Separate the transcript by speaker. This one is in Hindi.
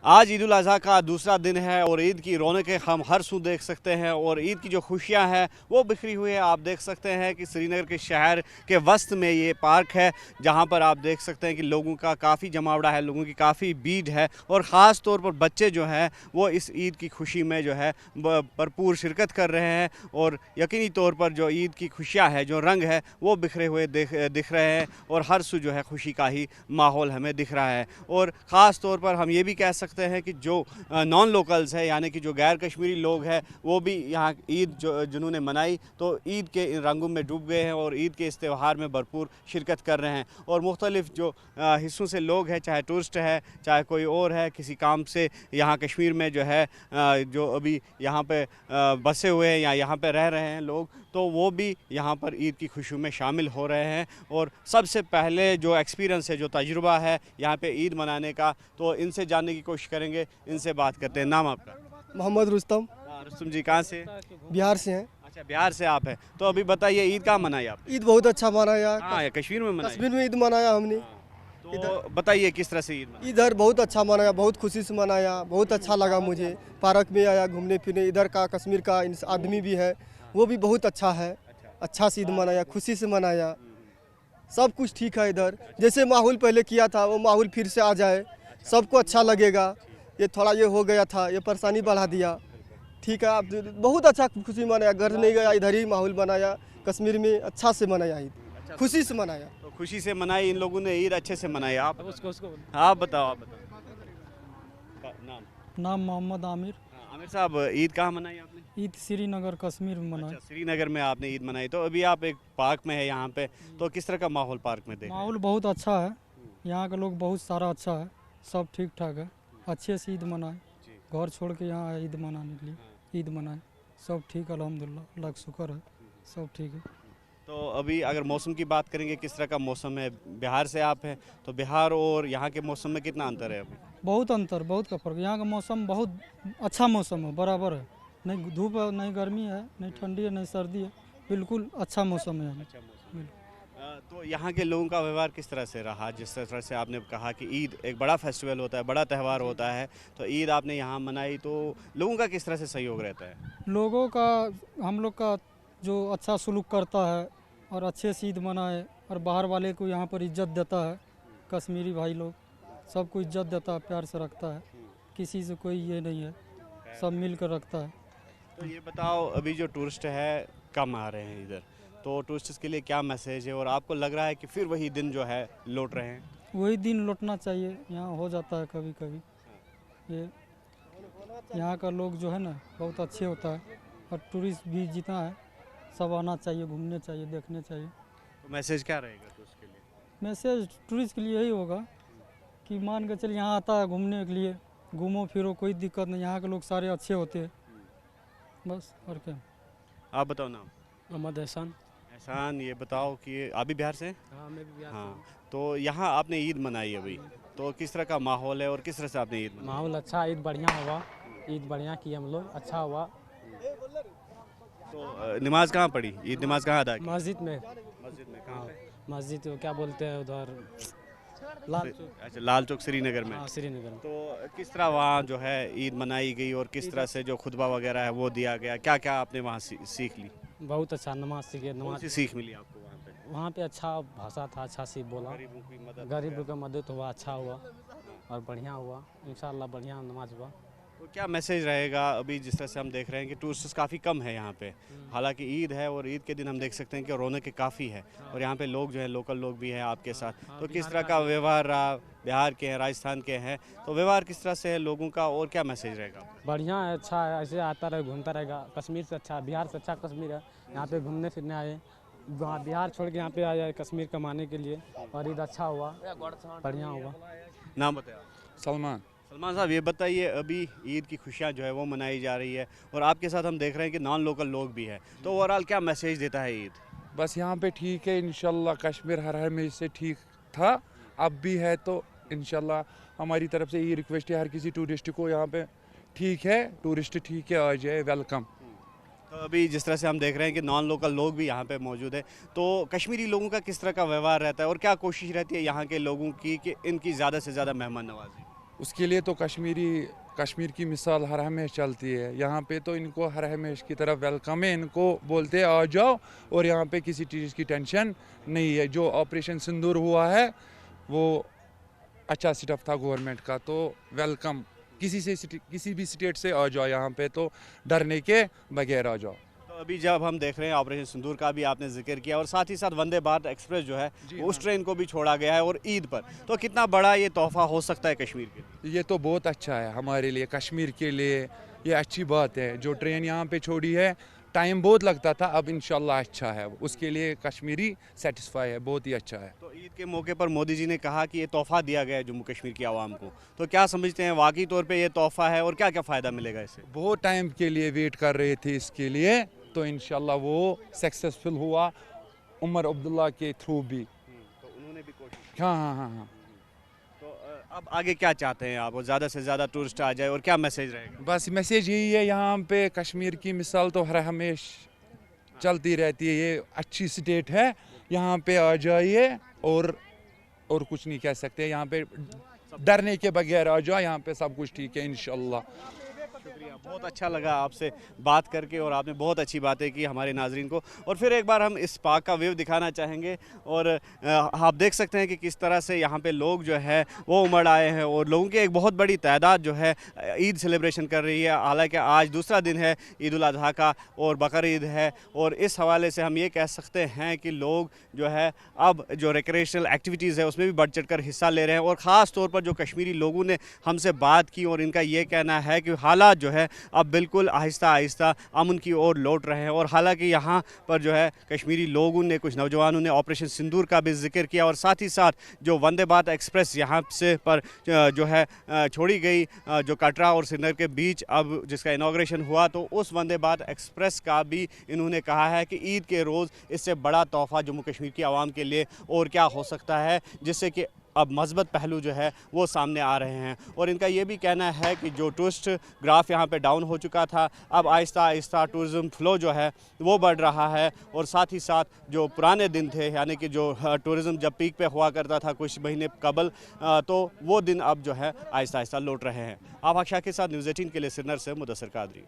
Speaker 1: आज ईद उल अज़हा का दूसरा दिन है और ईद की रौनकें हम हर सू देख सकते हैं और ईद की जो खुशियां हैं वो बिखरी हुई है। आप देख सकते हैं कि श्रीनगर के शहर के वस्त में ये पार्क है जहां पर आप देख सकते हैं कि लोगों का काफ़ी जमावड़ा है, लोगों की काफ़ी भीड़ है और ख़ास तौर पर बच्चे जो हैं वो इस ईद की खुशी में जो है भरपूर शिरकत कर रहे हैं और यकीनी तौर पर जो ईद की खुशियाँ है, जो रंग है वो बिखरे हुए दिख रहे हैं और हर सू जो है खुशी का ही माहौल हमें दिख रहा है। और ख़ास तौर पर हम ये भी कह सकते हैं कि जो नॉन लोकल्स है यानी कि जो गैर कश्मीरी लोग हैं वो भी यहाँ ईद जिन्होंने मनाई तो ईद के इन रंगों में डूब गए हैं और ईद के इस त्यौहार में भरपूर शिरकत कर रहे हैं। और मुख्तलिफ़ जो हिस्सों से लोग हैं, चाहे टूरिस्ट है चाहे कोई और है, किसी काम से यहाँ कश्मीर में जो है जो अभी यहाँ पे बसे हुए हैं या यहाँ पे रह रहे हैं लोग, तो वो भी यहाँ पर ईद की खुशियों में शामिल हो रहे हैं। और सबसे पहले जो एक्सपीरियंस है, जो तजुर्बा है यहाँ पे ईद मनाने का, तो इनसे जानने की कोशिश करेंगे, इनसे बात करते हैं। नाम आपका?
Speaker 2: मोहम्मद रुस्तम।
Speaker 1: रुस्तम जी, कहाँ से?
Speaker 2: बिहार से हैं।
Speaker 1: अच्छा, बिहार से आप हैं। तो अभी बताइए ईद कहाँ मनाई आप?
Speaker 2: ईद बहुत अच्छा मनाया।
Speaker 1: हाँ, कश्मीर में मनाई।
Speaker 2: कश्मीर में ईद मनाया हमने।
Speaker 1: तो बताइए किस तरह से ईद मनाई?
Speaker 2: इधर बहुत अच्छा मनाया, बहुत खुशी से मनाया, बहुत अच्छा लगा मुझे। पार्क में आया घूमने फिरने, इधर का कश्मीर का आदमी भी है वो भी बहुत अच्छा है। अच्छा से ईद मनाया, खुशी से मनाया, सब कुछ ठीक है। इधर जैसे माहौल पहले किया था वो माहौल फिर से आ जाए, सबको अच्छा लगेगा। ये थोड़ा ये हो गया था, ये परेशानी बढ़ा दिया, ठीक है। अब बहुत अच्छा खुशी मनाया, घर नहीं गया, इधर ही माहौल बनाया। कश्मीर में अच्छा से मनाया ईद, खुशी से मनाया।
Speaker 1: तो खुशी से मनाई, इन लोगों ने ईद अच्छे से मनाई। आप
Speaker 3: उसको
Speaker 1: आप बताओ।
Speaker 3: नाम मोहम्मद आमिर।
Speaker 1: आमिर साहब, ईद कहाँ मनाई आपने?
Speaker 3: ईद श्रीनगर कश्मीर में मनाई।
Speaker 1: अच्छा, श्रीनगर में आपने ईद मनाई। तो अभी आप एक पार्क में है यहाँ पे, तो किस तरह का माहौल पार्क में देख रहे हैं?
Speaker 3: माहौल बहुत अच्छा है, यहाँ का लोग बहुत सारा अच्छा है, सब ठीक ठाक है, अच्छे से ईद मनाए। घर छोड़ के यहाँ आए ईद मनाने के लिए, ईद मनाए, सब ठीक, अल्हम्दुलिल्लाह, अल्लाह का शुक्र है, सब ठीक है।
Speaker 1: तो अभी अगर मौसम की बात करेंगे, किस तरह का मौसम है? बिहार से आप हैं तो बिहार और यहाँ के मौसम में कितना अंतर है अभी?
Speaker 3: बहुत अंतर, बहुत का फर्क। यहाँ का मौसम बहुत अच्छा मौसम है, बराबर है, नहीं धूप है, नहीं गर्मी है, नहीं ठंडी है, नहीं सर्दी है, बिल्कुल अच्छा मौसम है।
Speaker 1: अच्छा मौसम। तो यहाँ के लोगों का व्यवहार किस तरह से रहा? जिस तरह से आपने कहा कि ईद एक बड़ा फेस्टिवल होता है, बड़ा त्यौहार होता है, तो ईद आपने यहाँ मनाई तो लोगों का किस तरह से सहयोग रहता है?
Speaker 3: लोगों का, हम लोग का जो अच्छा सलूक करता है और अच्छे से ईद मनाए और बाहर वाले को यहाँ पर इज्जत देता है। कश्मीरी भाई लोग सबको इज्जत देता है, प्यार से रखता है, किसी से कोई ये नहीं है, सब मिल कर रखता है।
Speaker 1: तो ये बताओ, अभी जो टूरिस्ट है कम आ रहे हैं इधर, तो टूरिस्ट के लिए क्या मैसेज है और आपको लग रहा है कि फिर वही दिन जो है लौट रहे हैं?
Speaker 3: वही दिन लौटना चाहिए, यहाँ हो जाता है कभी कभी। ये यहाँ का लोग जो है ना बहुत अच्छे होता है और टूरिस्ट भी जितना है सब आना चाहिए, घूमने चाहिए, देखने चाहिए।
Speaker 1: तो मैसेज क्या रहेगा टूरिस्ट के लिए?
Speaker 3: मैसेज टूरिस्ट के लिए यही होगा कि मान के चल यहाँ आता है घूमने के लिए, घूमो फिरो, कोई दिक्कत नहीं, यहाँ के लोग सारे अच्छे होते हैं, बस। और क्या?
Speaker 1: आप बताओ नाम।
Speaker 3: मोहम्मद एहसान।
Speaker 1: एहसान, ये बताओ कि आप भी बिहार से हैं?
Speaker 3: हाँ, मैं भी बिहार से हूँ।
Speaker 1: तो यहाँ आपने ईद मनाई अभी, तो किस तरह का माहौल है और किस तरह से आपने ईद मनाई?
Speaker 4: माहौल अच्छा, ईद बढ़िया हुआ, ईद बढ़िया की हम लोग, अच्छा हुआ।
Speaker 1: तो नमाज कहाँ पढ़ी? ईद नमाज कहाँ अदा की?
Speaker 4: मस्जिद में।
Speaker 1: मस्जिद में। कहाँ?
Speaker 4: मस्जिद वो क्या बोलते हैं उधर, लाल चौक।
Speaker 1: अच्छा, लाल चौक श्रीनगर में।
Speaker 4: हाँ, श्रीनगर में।
Speaker 1: तो किस तरह वहाँ जो है ईद मनाई गई और किस तरह से जो खुतबा वगैरह है वो दिया गया, क्या क्या आपने वहाँ सीख ली?
Speaker 4: बहुत अच्छा नमाज सीखे।
Speaker 1: कौन
Speaker 4: नमाज
Speaker 1: सी सीख मिली आपको वहाँ पे?
Speaker 4: वहाँ पे अच्छा भाषा था, अच्छा से बोला,
Speaker 1: गरीबों की मदद
Speaker 4: गरीब का मदद हुआ, अच्छा हुआ और बढ़िया हुआ, इंशाल्लाह बढ़िया नमाज हुआ।
Speaker 1: तो क्या मैसेज रहेगा? अभी जिस तरह से हम देख रहे हैं कि टूरिस्ट काफ़ी कम है यहाँ पे, हालांकि ईद है और ईद के दिन हम देख सकते हैं कि रौनक काफ़ी है और यहाँ पे लोग जो हैं लोकल लोग भी हैं आपके साथ, तो किस तरह का व्यवहार रहा? बिहार के हैं, राजस्थान के हैं, तो व्यवहार किस तरह से है लोगों का और क्या मैसेज रहेगा?
Speaker 4: बढ़िया है, अच्छा है, ऐसे आता रहे, घूमता रहेगा। कश्मीर से अच्छा, बिहार से अच्छा कश्मीर है, यहाँ पे घूमने फिरने आए, बिहार छोड़ के यहाँ पे आया कश्मीर कमाने के लिए, और ईद अच्छा हुआ, बढ़िया हुआ।
Speaker 1: नाम बताया?
Speaker 5: सलमान।
Speaker 1: सलमान साहब, ये बताइए, अभी ईद की खुशियाँ जो है वो मनाई जा रही है और आपके साथ हम देख रहे हैं कि नॉन लोकल लोग भी हैं, तो ओवरऑल क्या मैसेज देता है ईद?
Speaker 5: बस यहाँ पे ठीक है इंशाल्लाह, कश्मीर हर हमेशा से ठीक था, अब भी है, तो इंशाल्लाह हमारी तरफ से ये रिक्वेस्ट है हर किसी टूरिस्ट को, यहाँ पे ठीक है, टूरिस्ट ठीक है, आ जाए, वेलकम।
Speaker 1: तो अभी जिस तरह से हम देख रहे हैं कि नॉन लोकल लोग भी यहाँ पे मौजूद है, तो कश्मीरी लोगों का किस तरह का व्यवहार रहता है और क्या कोशिश रहती है यहाँ के लोगों की कि इनकी ज़्यादा से ज़्यादा मेहमान नवाजी?
Speaker 5: उसके लिए तो कश्मीर की मिसाल हर हमेश चलती है। यहाँ पे तो इनको हर हमेश की तरफ वेलकम है, इनको बोलते हैं आ जाओ, और यहाँ पे किसी चीज़ की टेंशन नहीं है। जो ऑपरेशन सिंदूर हुआ है वो अच्छा स्टेप था गवर्नमेंट का, तो वेलकम। किसी भी स्टेट से आ जाओ, यहाँ पे तो डरने के बगैर आ जाओ।
Speaker 1: तो अभी जब हम देख रहे हैं ऑपरेशन सिंदूर का भी आपने जिक्र किया और साथ ही साथ वंदे भारत एक्सप्रेस जो है उस ट्रेन को भी छोड़ा गया है और ईद पर, तो कितना बड़ा ये तोहफा हो सकता है कश्मीर के लिए?
Speaker 5: ये तो बहुत अच्छा है हमारे लिए, कश्मीर के लिए ये अच्छी बात है। जो ट्रेन यहाँ पे छोड़ी है, टाइम बहुत लगता था, अब इंशाल्लाह अच्छा है। उसके लिए कश्मीरी सेटिस्फाई है, बहुत ही अच्छा है।
Speaker 1: तो ईद के मौके पर मोदी जी ने कहा कि ये तोहफा दिया गया है जम्मू कश्मीर की आवाम को, तो क्या समझते हैं वाकई तौर पे ये तोहफा है और क्या क्या फ़ायदा मिलेगा इससे?
Speaker 5: बहुत टाइम के लिए वेट कर रहे थे इसके लिए, तो इंशाल्लाह वो सक्सेसफुल हुआ उमर अब्दुल्ला के थ्रू भी।
Speaker 1: तो उन्होंने भी कोशिश।
Speaker 5: हाँ।
Speaker 1: तो अब आगे क्या चाहते हैं आप, और ज़्यादा से ज़्यादा टूरिस्ट आ जाए और क्या मैसेज रहेगा?
Speaker 5: बस मैसेज यही है, यहाँ पे कश्मीर की मिसाल तो हर हमेश चलती रहती है। ये अच्छी स्टेट है, यहाँ पे आ जाइए और कुछ नहीं कह सकते। यहाँ पे डरने के बगैर आ जाओ, यहाँ पे सब कुछ ठीक है इंशाल्लाह।
Speaker 1: शुक्रिया, बहुत अच्छा लगा आपसे बात करके और आपने बहुत अच्छी बातें की हमारे नाजरीन को। और फिर एक बार हम इस पार्क का व्यू दिखाना चाहेंगे और आप देख सकते हैं कि किस तरह से यहाँ पे लोग जो है वो उमड़ आए हैं और लोगों की एक बहुत बड़ी तादाद जो है ईद सेलिब्रेशन कर रही है। हालांकि आज दूसरा दिन है ईद उल अज़हा का और बकर ईद है, और इस हवाले से हम ये कह सकते हैं कि लोग जो है अब जो रिक्रिएशनल एक्टिविटीज़ है उसमें भी बढ़ चढ़ कर हिस्सा ले रहे हैं। और ख़ास तौर पर जो कश्मीरी लोगों ने हमसे बात की और इनका ये कहना है कि हालात जो है अब बिल्कुल आहिस्ता आहिस्ता अमन की ओर लौट रहे हैं। और हालांकि यहाँ पर जो है कश्मीरी लोगों ने, कुछ नौजवानों ने ऑपरेशन सिंदूर का भी जिक्र किया और साथ ही साथ जो वंदे भारत एक्सप्रेस यहाँ से पर जो है छोड़ी गई, जो कटरा और श्रीनगर के बीच अब जिसका इनॉग्रेशन हुआ, तो उस वंदे भारत एक्सप्रेस का भी इन्होंने कहा है कि ईद के रोज़ इससे बड़ा तोहफा जम्मू कश्मीर की आवाम के लिए और क्या हो सकता है, जिससे कि अब मस्बत पहलू जो है वो सामने आ रहे हैं। और इनका ये भी कहना है कि जो टूरिस्ट ग्राफ यहाँ पे डाउन हो चुका था, अब आहिस्ता आहिस्ता टूरिज़्म फ्लो जो है वो बढ़ रहा है। और साथ ही साथ जो पुराने दिन थे, यानी कि जो टूरिज़्म जब पीक पे हुआ करता था कुछ महीने कबल, तो वो दिन अब जो है आहिस्ता आहिस्ता लौट रहे हैं। आप अक्षा के साथ न्यूज़ 18 के लिए श्रीनगर से मुदस्सिर कादरी।